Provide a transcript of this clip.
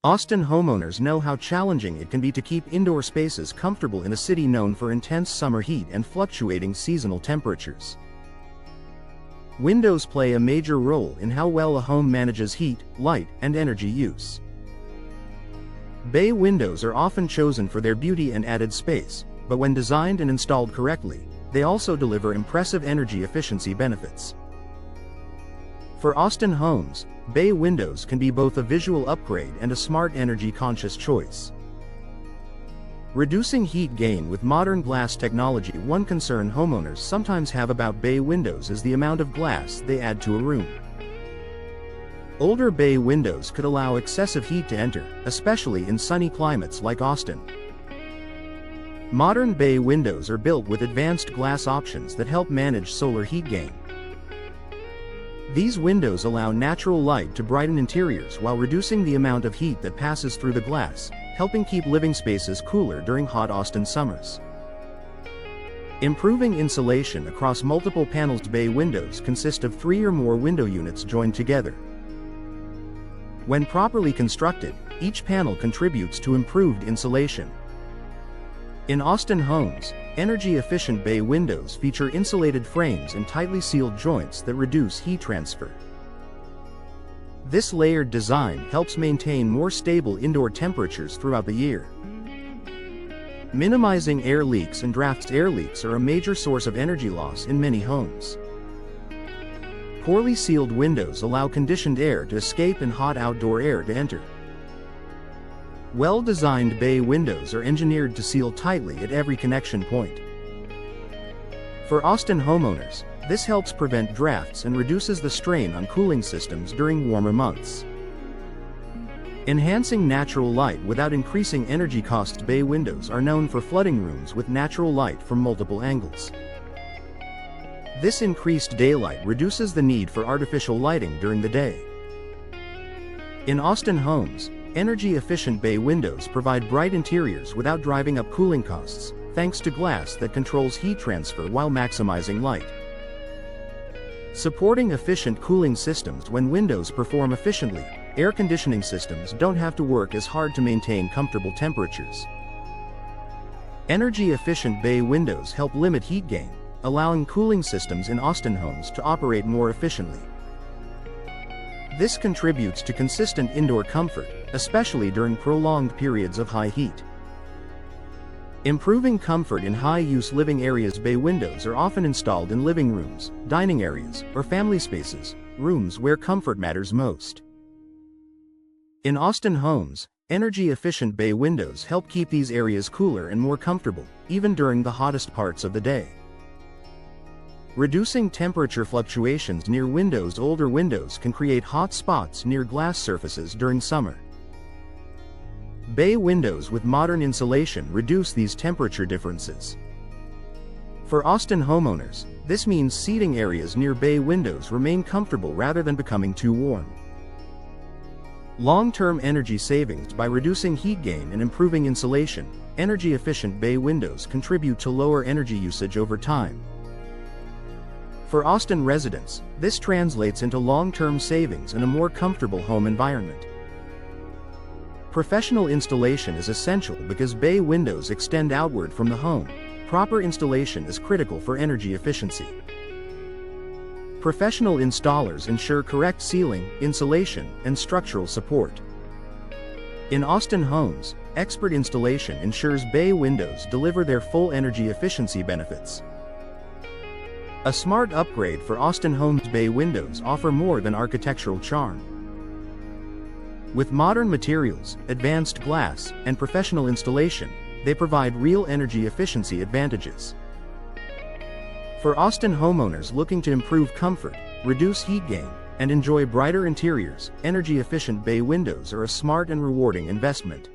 Austin homeowners know how challenging it can be to keep indoor spaces comfortable in a city known for intense summer heat and fluctuating seasonal temperatures. Windows play a major role in how well a home manages heat, light, and energy use. Bay windows are often chosen for their beauty and added space, but when designed and installed correctly, they also deliver impressive energy efficiency benefits. For Austin homes, bay windows can be both a visual upgrade and a smart energy-conscious choice. Reducing heat gain with modern glass technology. One concern homeowners sometimes have about bay windows is the amount of glass they add to a room. Older bay windows could allow excessive heat to enter, especially in sunny climates like Austin. Modern bay windows are built with advanced glass options that help manage solar heat gain. These windows allow natural light to brighten interiors while reducing the amount of heat that passes through the glass, helping keep living spaces cooler during hot Austin summers. Improving insulation across multiple panels. Bay windows consist of 3 or more window units joined together. When properly constructed, each panel contributes to improved insulation. In Austin homes, energy-efficient bay windows feature insulated frames and tightly sealed joints that reduce heat transfer. This layered design helps maintain more stable indoor temperatures throughout the year. Minimizing air leaks and drafts. Air leaks are a major source of energy loss in many homes. Poorly sealed windows allow conditioned air to escape and hot outdoor air to enter. Well-designed bay windows are engineered to seal tightly at every connection point. For Austin homeowners, this helps prevent drafts and reduces the strain on cooling systems during warmer months. Enhancing natural light without increasing energy costs. Bay windows are known for flooding rooms with natural light from multiple angles. This increased daylight reduces the need for artificial lighting during the day. In Austin homes, energy-efficient bay windows provide bright interiors without driving up cooling costs, thanks to glass that controls heat transfer while maximizing light. Supporting efficient cooling systems. When windows perform efficiently, air conditioning systems don't have to work as hard to maintain comfortable temperatures. Energy-efficient bay windows help limit heat gain, allowing cooling systems in Austin homes to operate more efficiently. This contributes to consistent indoor comfort, especially during prolonged periods of high heat. Improving comfort in high-use living areas. Bay windows are often installed in living rooms, dining areas, or family spaces, rooms where comfort matters most. In Austin homes, energy-efficient bay windows help keep these areas cooler and more comfortable, even during the hottest parts of the day. Reducing temperature fluctuations near windows. Older windows can create hot spots near glass surfaces during summer. Bay windows with modern insulation reduce these temperature differences. For Austin homeowners, this means seating areas near bay windows remain comfortable rather than becoming too warm. Long-term energy savings. By reducing heat gain and improving insulation, energy-efficient bay windows contribute to lower energy usage over time. For Austin residents, this translates into long-term savings and a more comfortable home environment. Professional installation is essential because bay windows extend outward from the home. Proper installation is critical for energy efficiency. Professional installers ensure correct sealing, insulation, and structural support. In Austin homes, expert installation ensures bay windows deliver their full energy efficiency benefits. A smart upgrade for Austin homes. Bay windows offer more than architectural charm. With modern materials, advanced glass, and professional installation, they provide real energy efficiency advantages. For Austin homeowners looking to improve comfort, reduce heat gain, and enjoy brighter interiors, energy-efficient bay windows are a smart and rewarding investment.